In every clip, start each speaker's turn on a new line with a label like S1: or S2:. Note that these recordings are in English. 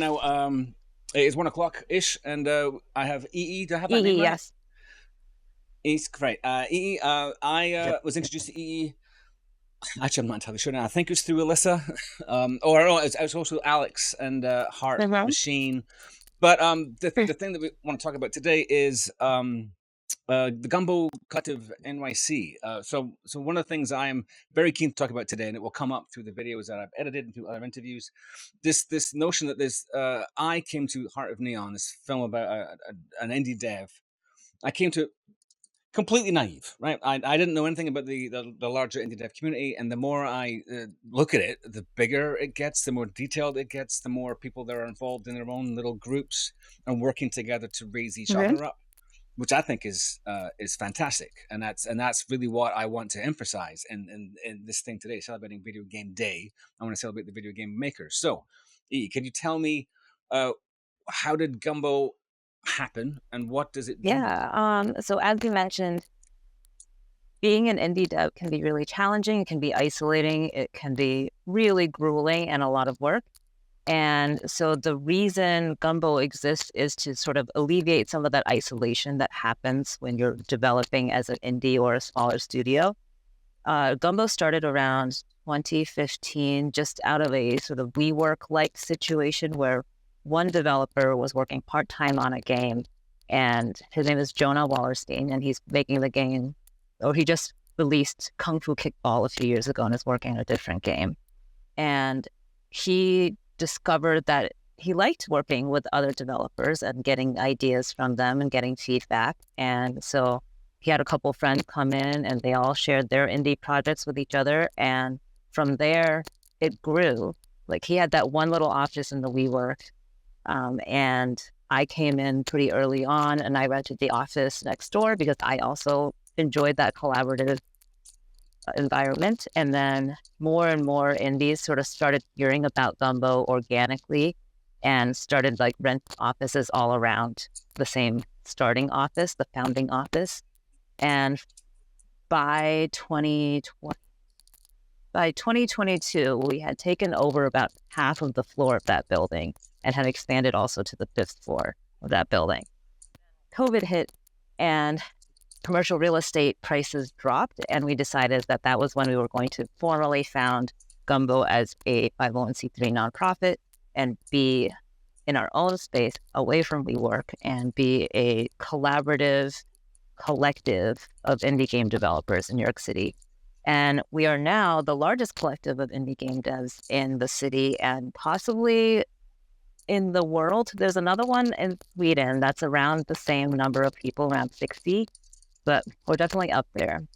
S1: right now, it's 1 o'clock ish, and I have Yiyi. Do I have that name
S2: Yiyi,
S1: right?
S2: yes.
S1: Yiyi's great. Yiyi, I was introduced to Yiyi. Actually, I'm not entirely sure now. I think it was through Alyssa, or no, it was also Alex and Heart
S2: Mm-hmm.
S1: Machine. But the thing that we want to talk about today is the Gumbo Collective NYC. So one of the things I am very keen to talk about today, and it will come up through the videos that I've edited and through other interviews, this notion that I came to Heart of Neon, this film about an indie dev. I came to completely naive, right? I didn't know anything about the larger indie dev community, and the more I look at it, the bigger it gets, the more detailed it gets, the more people that are involved in their own little groups and working together to raise each
S2: Mm-hmm.
S1: other up, which I think is fantastic, and that's really what I want to emphasize in this thing today, celebrating Video Game Day. I want to celebrate the video game makers. So, E, can you tell me uh, how did Gumbo happen, and what does it do?
S2: Yeah. So as you mentioned, being an indie dev can be really challenging. It can be isolating. It can be really grueling and a lot of work. And so the reason Gumbo exists is to sort of alleviate some of that isolation that happens when you're developing as an indie or a smaller studio. Gumbo started around 2015, just out of a sort of WeWork-like situation where one developer was working part-time on a game, and his name is Jonah Wallerstein, and he's making the game, or he just released Kung Fu Kickball a few years ago and is working on a different game. And he discovered that he liked working with other developers and getting ideas from them and getting feedback. And so he had a couple friends come in and they all shared their indie projects with each other. And from there, it grew. Like he had that one little office in the WeWork. And I came in pretty early on and I rented the office next door because I also enjoyed that collaborative environment. And then more and more indies sort of started hearing about Gumbo organically and started like rent offices all around the same starting office, the founding office. And by 2022, we had taken over about half of the floor of that building and had expanded also to the 5th floor of that building. COVID hit and commercial real estate prices dropped, and we decided that that was when we were going to formally found Gumbo as a 501c3 nonprofit and be in our own space away from WeWork and be a collaborative collective of indie game developers in New York City. And we are now the largest collective of indie game devs in the city and possibly in the world. There's another one in Sweden that's around the same number of people, around 60, but we're definitely up there.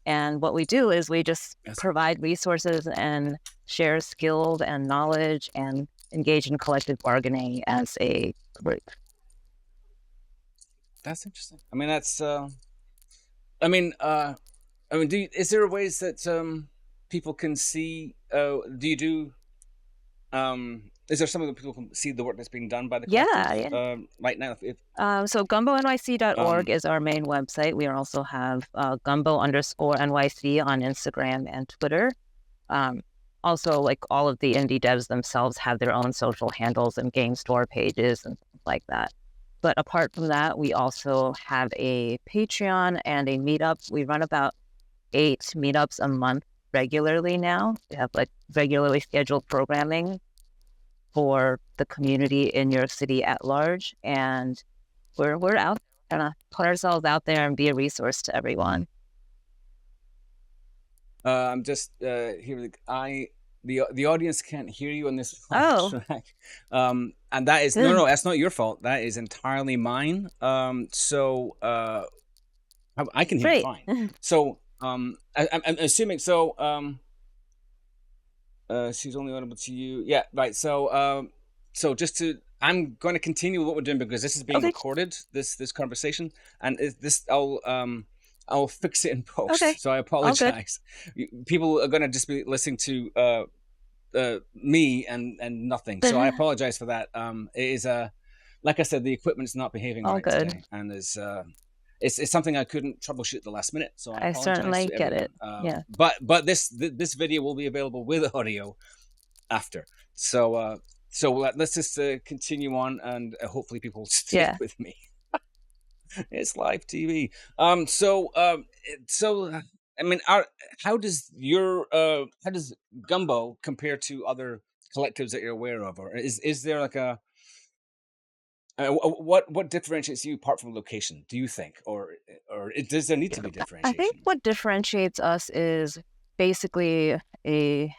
S2: And what we do is we just provide resources and share skills and knowledge and engage in collective bargaining as a group.
S1: That's interesting. I mean, that's. Is there ways that people can see? Do you do? Is there something that people can see the work that's being done by the collective right now?
S2: So GumboNYC.org is our main website. We also have Gumbo_NYC on Instagram and Twitter. Also, like all of the indie devs themselves have their own social handles and game store pages and stuff like that. But apart from that, we also have a Patreon and a meetup. We run about 8 meetups a month regularly now. We have like regularly scheduled programming for the community in New York City at large, and we're out trying to put ourselves out there and be a resource to everyone.
S1: I'm just here. The audience can't hear you on this
S2: track.
S1: And that is no, that's not your fault. That is entirely mine. So I can hear you fine. So I'm assuming so. She's only audible to you. Yeah, right. So I'm going to continue with what we're doing because this is being recorded. This conversation, and I'll fix it in post. Okay. So I apologize. People are going to just be listening to me and nothing. So I apologize for that. It is like I said, the equipment's not behaving right today, and it's something I couldn't troubleshoot at the last minute. So I
S2: certainly get it. Yeah.
S1: But this video will be available with audio after. So So let's just continue on, and hopefully people stick
S2: Yeah.
S1: with me. It's live TV. So I mean, how does how does Gumbo compare to other collectives that you're aware of, or is there like a what differentiates you apart from location? Do you think, or does there need to be
S2: I think
S1: differentiation?
S2: what differentiates us is basically a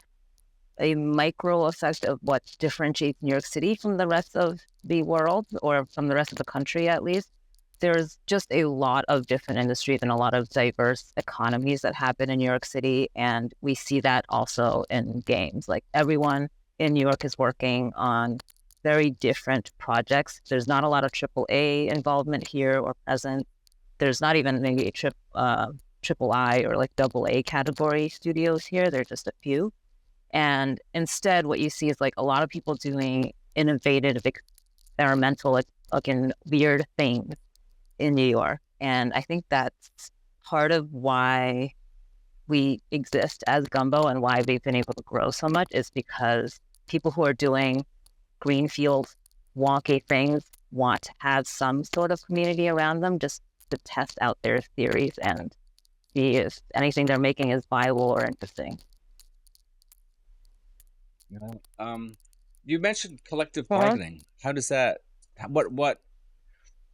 S2: a micro effect of what differentiates New York City from the rest of the world, or from the rest of the country at least. There's just a lot of different industries and a lot of diverse economies that happen in New York City. And we see that also in games. Like everyone in New York is working on very different projects. There's not a lot of AAA involvement here or present. There's not even maybe triple I or like double A category studios here. There are just a few. And instead, what you see is like a lot of people doing innovative, experimental, like fucking weird things in New York. And I think that's part of why we exist as Gumbo and why we've been able to grow so much is because people who are doing greenfield, wonky things want to have some sort of community around them just to test out their theories and see if anything they're making is viable or interesting.
S1: Yeah. You mentioned collective
S2: Mhm.
S1: bargaining. How does that? What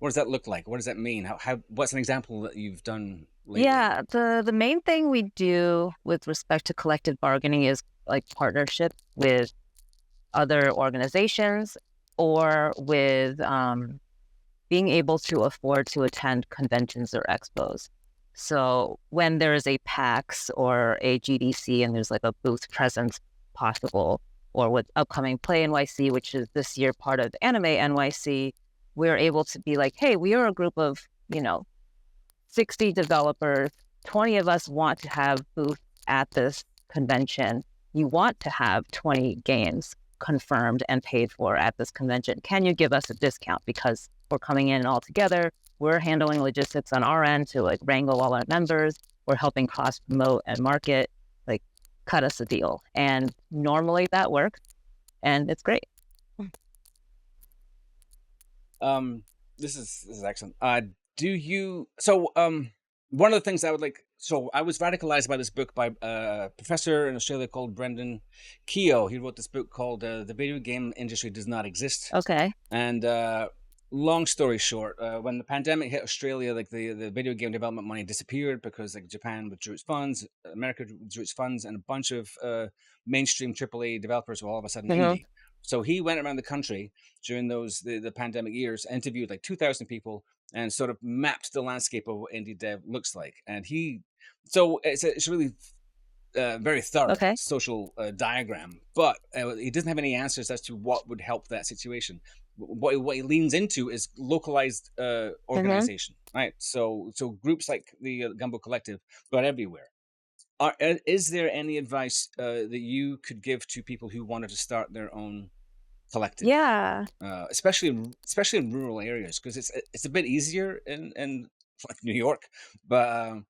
S1: does that look like? What does that mean? How what's an example that you've done lately?
S2: Yeah, the main thing we do with respect to collective bargaining is like partnership with other organizations or with being able to afford to attend conventions or expos. So when there is a PAX or a GDC and there's like a booth presence possible, or with upcoming Play NYC, which is this year part of Anime NYC, we're able to be like, hey, we are a group of, 60 developers, 20 of us want to have booths at this convention. You want to have 20 games confirmed and paid for at this convention. Can you give us a discount? Because we're coming in all together. We're handling logistics on our end to like wrangle all our members. We're helping cross promote and market. Like, cut us a deal. And normally that works, and it's great.
S1: This is excellent. Do you one of the things I would like so I was radicalized by this book by a professor in Australia called Brendan Keogh. He wrote this book called The Video Game Industry Does Not Exist.
S2: Okay.
S1: And long story short, when the pandemic hit Australia, like the video game development money disappeared because like Japan withdrew its funds, America withdrew its funds, and a bunch of mainstream AAA developers were all of a sudden
S2: Hmm.
S1: indie. So he went around the country during the pandemic years, interviewed like 2,000 people, and sort of mapped the landscape of what indie dev looks like. And so it's really very thorough
S2: Okay.
S1: social diagram, but he doesn't have any answers as to what would help that situation. What he leans into is localized
S2: Hmm.
S1: organization, right? So groups like the Gumbo Collective, but everywhere. Is there any advice that you could give to people who wanted to start their own collective,
S2: Yeah.
S1: especially in rural areas? Because it's a bit easier in like New York, but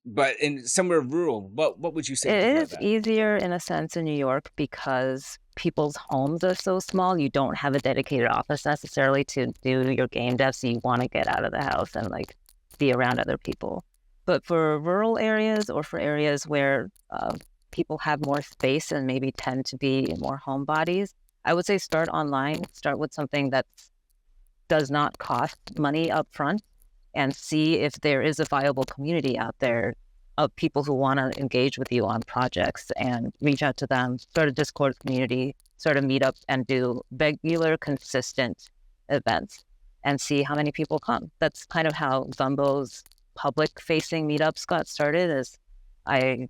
S1: but in somewhere rural, what would you say to
S2: It
S1: people like
S2: is
S1: that?
S2: easier in a sense in New York because people's homes are so small. You don't have a dedicated office necessarily to do your game dev, so you want to get out of the house and like be around other people. But for rural areas or for areas where people have more space and maybe tend to be more homebodies, I would say start online. Start with something that does not cost money up front and see if there is a viable community out there of people who want to engage with you on projects and reach out to them, start a Discord community, start a meetup, and do regular, consistent events and see how many people come. That's kind of how Gumbo's public-facing meetups got started. Is I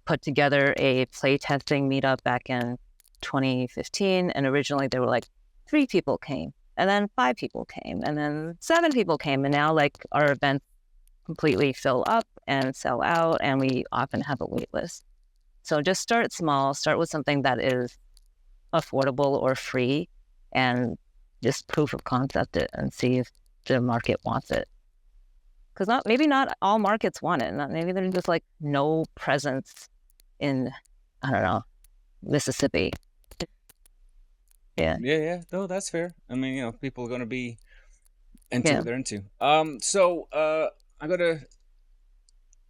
S2: put together a playtesting meetup back in 2015, and originally there were like 3 people came, and then 5 people came, and then 7 people came, and now like our events completely fill up and sell out, and we often have a wait list. So just start small, start with something that is affordable or free, and just proof of concept it and see if the market wants it. Because maybe not all markets want it. Maybe there's just like no presence in, I don't know, Mississippi. Yeah.
S1: Yeah. No, that's fair. I mean, people are going to be into
S2: Yeah.
S1: what they're into. So I'm gonna.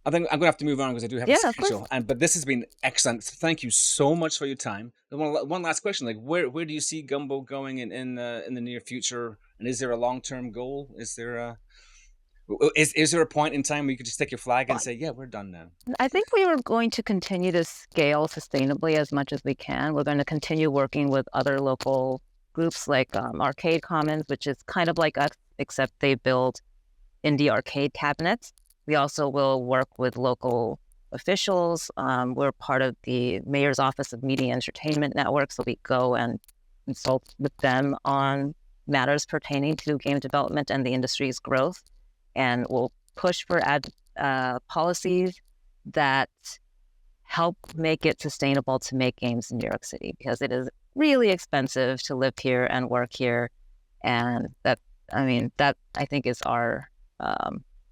S1: I think I'm gonna have to move on because I do have a
S2: Yeah, of course.
S1: schedule. But this has been excellent. Thank you so much for your time. And one last question: like, where do you see Gumbo going in the near future? And is there a long term goal? Is there a point in time where you could just take your flag and
S2: Well,
S1: say, yeah, we're done now?
S2: I think we are going to continue to scale sustainably as much as we can. We're going to continue working with other local groups like Arcade Commons, which is kind of like us, except they build indie arcade cabinets. We also will work with local officials. We're part of the Mayor's Office of Media Entertainment Network, so we go and consult with them on matters pertaining to game development and the industry's growth. And we'll push for policies that help make it sustainable to make games in New York City, because it is really expensive to live here and work here. And that I think is our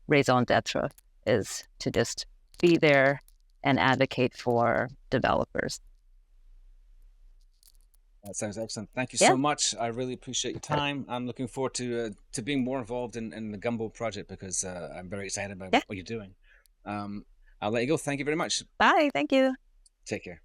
S2: raison d'etre, is to just be there and advocate for developers.
S1: That sounds excellent. Thank you
S2: Yeah,
S1: so much. I really appreciate your time. I'm looking forward to being more involved in the Gumbo project because I'm very excited about
S2: yeah.
S1: what you're doing. I'll let you go. Thank you very much.
S2: Bye. Thank you.
S1: Take care.